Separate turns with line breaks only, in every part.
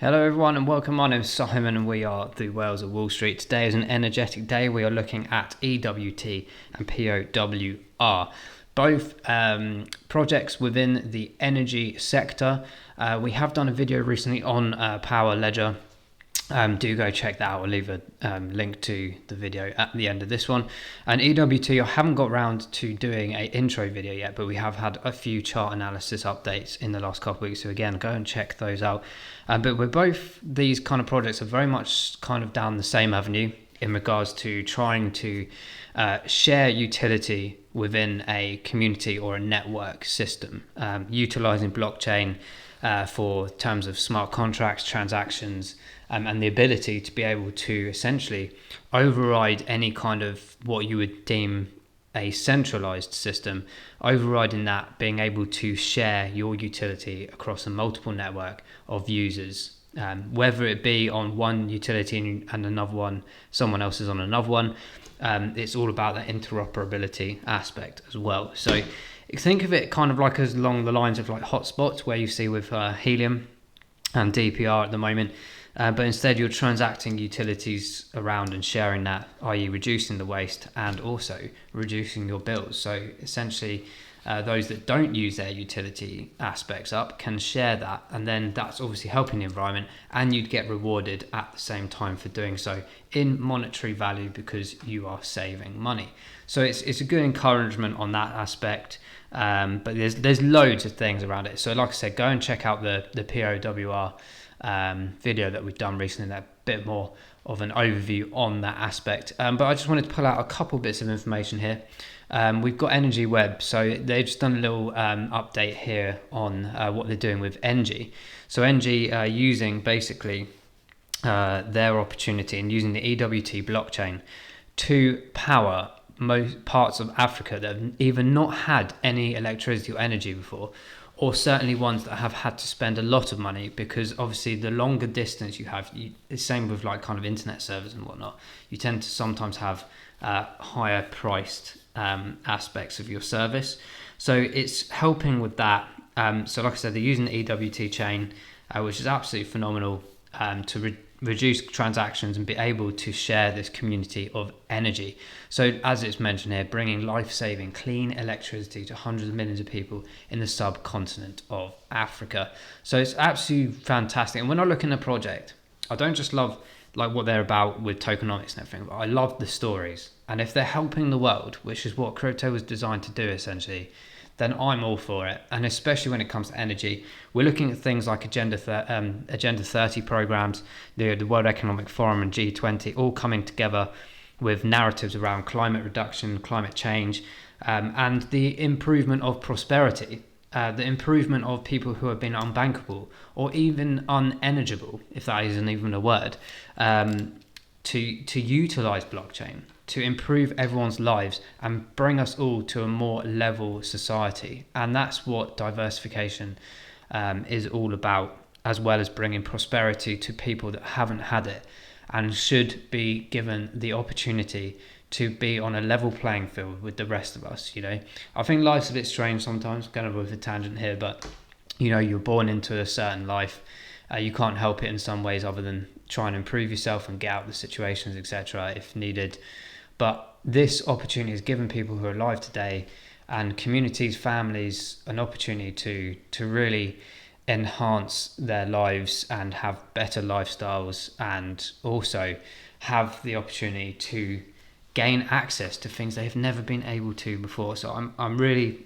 Hello everyone and welcome. My name is Simon and we are the Whales of Wall Street. Today is an energetic day. We are looking at EWT and POWR, both projects within the energy sector. We have done a video recently on Power Ledger. Do go check that out. I'll leave a link to the video at the end of this one. And EWT, I haven't got around to doing an intro video yet, but we have had a few chart analysis updates in the last couple of weeks. So again, go and check those out. But we're both, these kind of projects are very much kind of down the same avenue in regards to trying to share utility within a community or a network system, utilizing blockchain for terms of smart contracts, transactions, and the ability to be able to essentially override any kind of what you would deem a centralized system, overriding that, being able to share your utility across a multiple network of users, whether it be on one utility and another one, someone else is on another one. It's all about that interoperability aspect as well. So think of it kind of like as along the lines of like hotspots where you see with Helium and DPR at the moment. But instead you're transacting utilities around and sharing that, i.e. reducing the waste and also reducing your bills. So essentially those that don't use their utility aspects up can share that, and then that's obviously helping the environment, and you'd get rewarded at the same time for doing so in monetary value because you are saving money. So it's a good encouragement on that aspect. But there's loads of things around it. So like I said, go and check out the POWR video that we've done recently, that bit more of an overview on that aspect. But I just wanted to pull out a couple bits of information here. We've got Energy Web, so they've just done a little update here on what they're doing with NG. So NG using basically their opportunity and using the EWT blockchain to power most parts of Africa that have either not had any electricity or energy before, or certainly ones that have had to spend a lot of money, because obviously the longer distance you have, the same with like kind of internet servers and whatnot, you tend to sometimes have higher priced aspects of your service. So it's helping with that. So like I said, they're using the EWT chain, which is absolutely phenomenal, to reduce transactions and be able to share this community of energy. So as it's mentioned here, bringing life-saving clean electricity to hundreds of millions of people in the subcontinent of Africa. So it's absolutely fantastic. And when I look in the project, I don't just love like what they're about with tokenomics and everything, but I love the stories. And if they're helping the world, which is what crypto was designed to do essentially, then I'm all for it. And especially when it comes to energy, we're looking at things like Agenda 30 programs, the World Economic Forum and G20, all coming together with narratives around climate reduction, climate change, and the improvement of prosperity, the improvement of people who have been unbankable or even uneligible, if that isn't even a word, to utilize blockchain to improve everyone's lives and bring us all to a more level society. And that's what diversification is all about, as well as bringing prosperity to people that haven't had it and should be given the opportunity to be on a level playing field with the rest of us. You know, I think life's a bit strange sometimes, kind of with a tangent here, but you know, you're born into a certain life. You can't help it in some ways other than try and improve yourself and get out of the situations, etc., if needed. But this opportunity has given people who are alive today and communities, families, an opportunity to really enhance their lives and have better lifestyles, and also have the opportunity to gain access to things they've never been able to before. So I'm really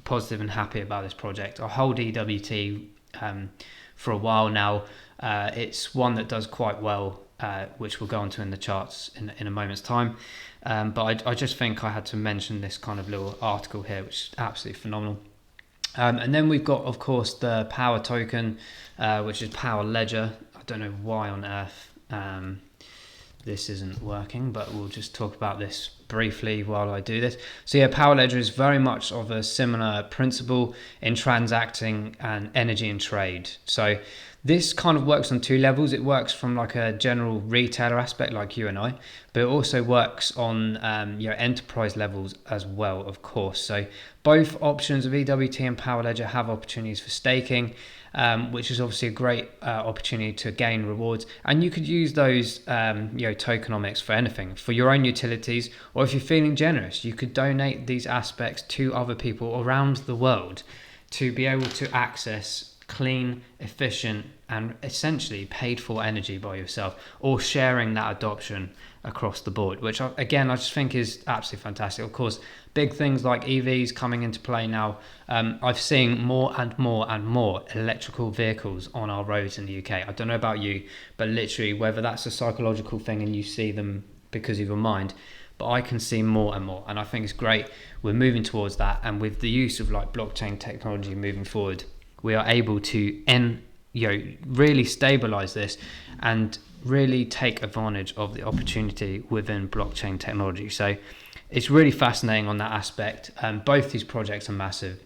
positive and happy about this project. I hold EWT for a while now. It's one that does quite well, which we'll go on to in the charts in a moment's time. But I just think I had to mention this kind of little article here, which is absolutely phenomenal. And then we've got, of course, the Power token, which is Power Ledger. I don't know why on earth this isn't working, but we'll just talk about this briefly while I do this. So yeah, Power Ledger is very much of a similar principle in transacting and energy and trade. So This kind of works on two levels. It works from like a general retailer aspect like you and I, but it also works on enterprise levels as well, of course. So both options of EWT and Power Ledger have opportunities for staking, which is obviously a great opportunity to gain rewards. And you could use those tokenomics for anything, for your own utilities, or if you're feeling generous, you could donate these aspects to other people around the world to be able to access clean, efficient, and essentially paid for energy by yourself, or sharing that adoption across the board, which I just think is absolutely fantastic. Of course, big things like EVs coming into play now. I've seen more and more and more electrical vehicles on our roads in the UK. I don't know about you, but literally, whether that's a psychological thing and you see them because of your mind, but I can see more and more, and I think it's great. We're moving towards that, and with the use of like blockchain technology moving forward, we are able to really stabilize this and really take advantage of the opportunity within blockchain technology. So it's really fascinating on that aspect. Both these projects are massive.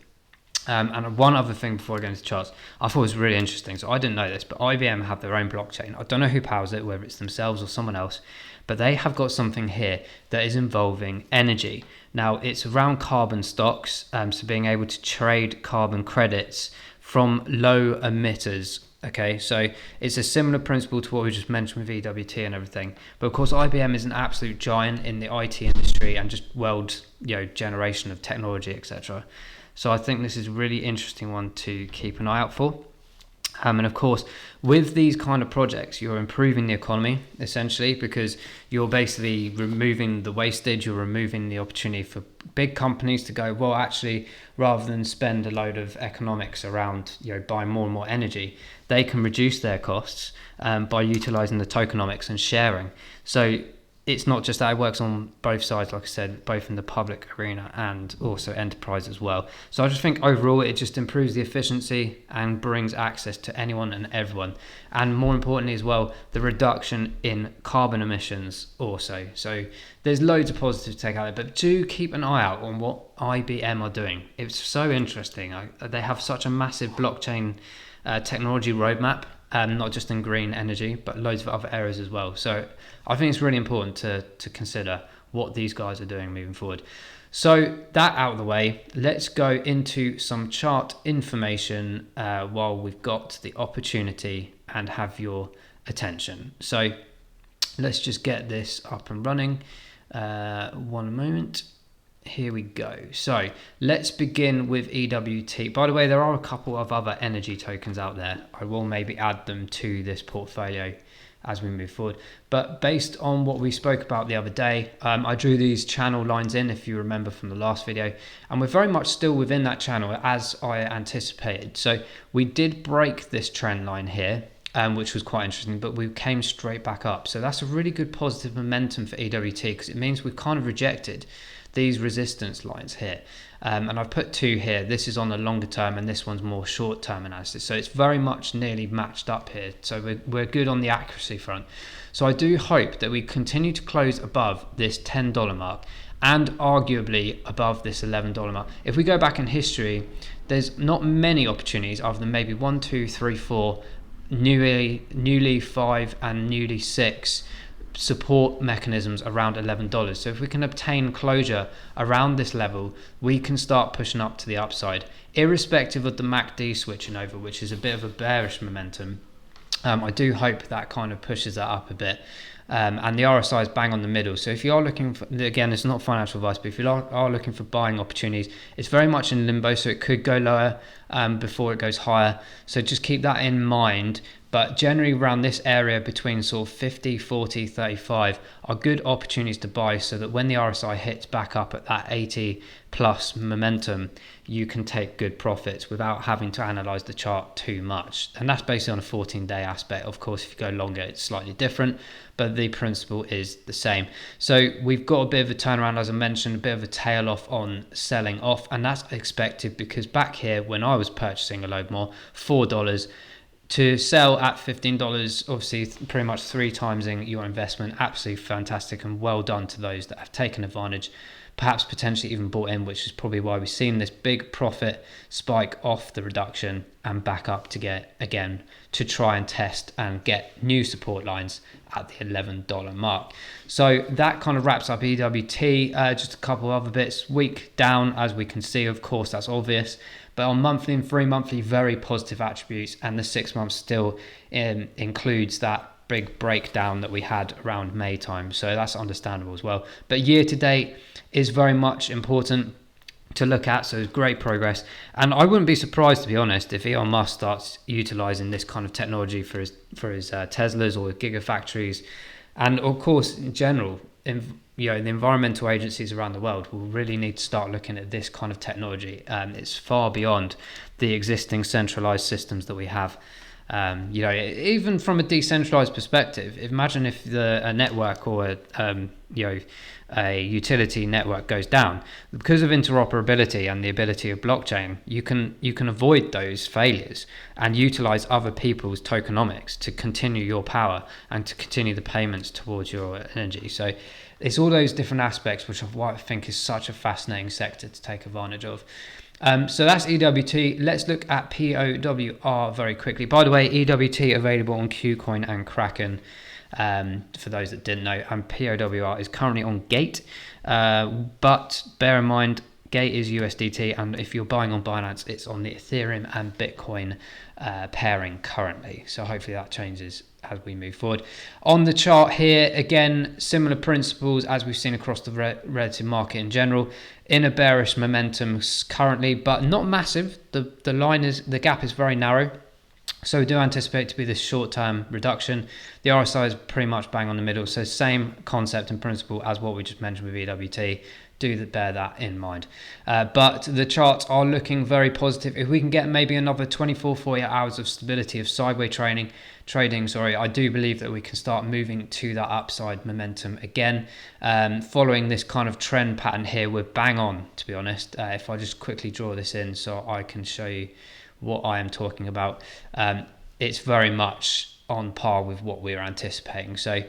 And one other thing before I go into charts, I thought was really interesting. So I didn't know this, but IBM have their own blockchain. I don't know who powers it, whether it's themselves or someone else, but they have got something here that is involving energy. Now, it's around carbon stocks, so being able to trade carbon credits from low emitters. Okay, so it's a similar principle to what we just mentioned with EWT and everything. But of course, IBM is an absolute giant in the IT industry and just world, generation of technology, etc. So I think this is a really interesting one to keep an eye out for. And of course, with these kind of projects, you're improving the economy, essentially, because you're basically removing the wastage, you're removing the opportunity for big companies to go, well, actually, rather than spend a load of economics around buying more and more energy, they can reduce their costs by utilizing the tokenomics and sharing. So it's not just that, it works on both sides, like I said, both in the public arena and also enterprise as well. So I just think overall it just improves the efficiency and brings access to anyone and everyone. And more importantly as well, the reduction in carbon emissions also. So there's loads of positives to take out there, but do keep an eye out on what IBM are doing. It's so interesting. They have such a massive blockchain technology roadmap. Not just in green energy, but loads of other areas as well. So I think it's really important to consider what these guys are doing moving forward. So that out of the way, let's go into some chart information while we've got the opportunity and have your attention. So let's just get this up and running. One moment. Here we go. So let's begin with EWT. By the way, there are a couple of other energy tokens out there. I will maybe add them to this portfolio as we move forward. But based on what we spoke about the other day, I drew these channel lines in, if you remember from the last video, and we're very much still within that channel as I anticipated. So we did break this trend line here, which was quite interesting, but we came straight back up. So that's a really good positive momentum for EWT, because it means we've kind of rejected these resistance lines here, and I've put two here. This is on the longer term and this one's more short term analysis, so it's very much nearly matched up here, so we're good on the accuracy front. So I do hope that we continue to close above this $10 mark and arguably above this $11 mark. If we go back in history, there's not many opportunities other than maybe 1, 2, 3, 4, newly 5 and newly 6 support mechanisms around $11. So if we can obtain closure around this level, we can start pushing up to the upside, irrespective of the MACD switching over, which is a bit of a bearish momentum. I do hope that kind of pushes that up a bit. And the RSI is bang on the middle. So if you are looking for, again, it's not financial advice, but if you are looking for buying opportunities, it's very much in limbo, so it could go lower before it goes higher. So just keep that in mind. But generally around this area between sort of 50, 40, 35 are good opportunities to buy, so that when the RSI hits back up at that 80 plus momentum, you can take good profits without having to analyze the chart too much. And that's basically on a 14-day aspect. Of course, if you go longer, it's slightly different, but the principle is the same. So we've got a bit of a turnaround, as I mentioned, a bit of a tail off on selling off, and that's expected because back here when I was purchasing a load more, $4, To sell at $15, obviously pretty much 3 times your investment, absolutely fantastic, and well done to those that have taken advantage, perhaps potentially even bought in, which is probably why we've seen this big profit spike off the reduction and back up to get again to try and test and get new support lines at the $11 mark. So that kind of wraps up EWT. Just a couple other bits. Week down, as we can see, of course, that's obvious. But on monthly and 3 monthly, very positive attributes, and the 6 months still includes that big breakdown that we had around May time, so that's understandable as well. But year to date is very much important to look at, so it's great progress. And I wouldn't be surprised, to be honest, if Elon Musk starts utilizing this kind of technology for his Teslas or gigafactories, and of course in general, the environmental agencies around the world will really need to start looking at this kind of technology. It's far beyond the existing centralized systems that we have. Even from a decentralized perspective, imagine if a network or a utility network goes down. Because of interoperability and the ability of blockchain, you can avoid those failures and utilize other people's tokenomics to continue your power and to continue the payments towards your energy. So it's all those different aspects, which is why I think is such a fascinating sector to take advantage of. So that's EWT. Let's look at POWR very quickly. By the way, EWT available on KuCoin and Kraken, for those that didn't know, and POWR is currently on Gate, but bear in mind, Gate is USDT, and if you're buying on Binance, it's on the Ethereum and Bitcoin pairing currently. So hopefully that changes as we move forward. On the chart here, again, similar principles as we've seen across the relative market in general. In a bearish momentum currently, but not massive. The gap is very narrow. So we do anticipate to be this short-term reduction. The RSI is pretty much bang on the middle. So same concept and principle as what we just mentioned with EWT. Do bear that in mind. But the charts are looking very positive. If we can get maybe another 24, 48 hours of stability of sideways trading, I do believe that we can start moving to that upside momentum again. Following this kind of trend pattern here, we're bang on, to be honest. If I just quickly draw this in so I can show you what I am talking about, it's very much on par with what we're anticipating. So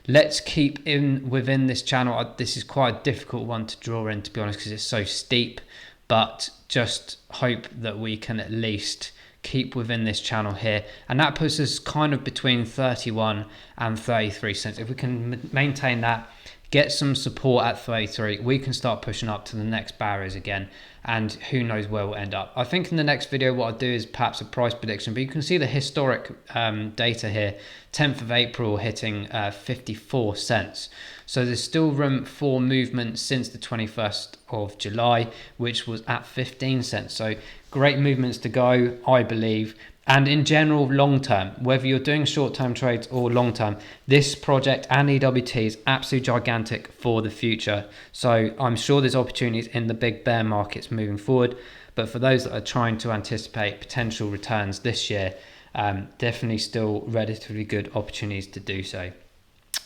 let's keep within this channel. This is quite a difficult one to draw in, to be honest, because it's so steep, but just hope that we can at least keep within this channel here, and that puts us kind of between 31 and 33 cents. If we can maintain that, get some support at 33, we can start pushing up to the next barriers again, and who knows where we'll end up. I think in the next video what I'll do is perhaps a price prediction, but you can see the historic data here. 10th of April hitting 54 cents. So there's still room for movement since the 21st of July, which was at 15 cents. So great movements to go, I believe. And in general, long term, whether you're doing short-term trades or long-term, this project and EWT is absolutely gigantic for the future. So I'm sure there's opportunities in the big bear markets moving forward. But for those that are trying to anticipate potential returns this year, definitely still relatively good opportunities to do so.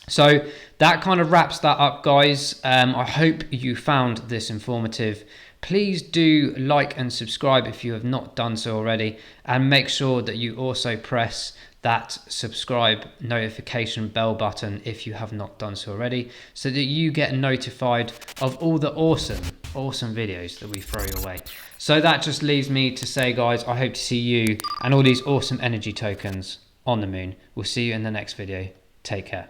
So that kind of wraps that up, guys. I hope you found this informative. Please do like and subscribe if you have not done so already, and make sure that you also press that subscribe notification bell button if you have not done so already, so that you get notified of all the awesome videos that we throw your way. So that just leaves me to say, guys, I hope to see you and all these awesome energy tokens on the moon. We'll see you in the next video. Take care.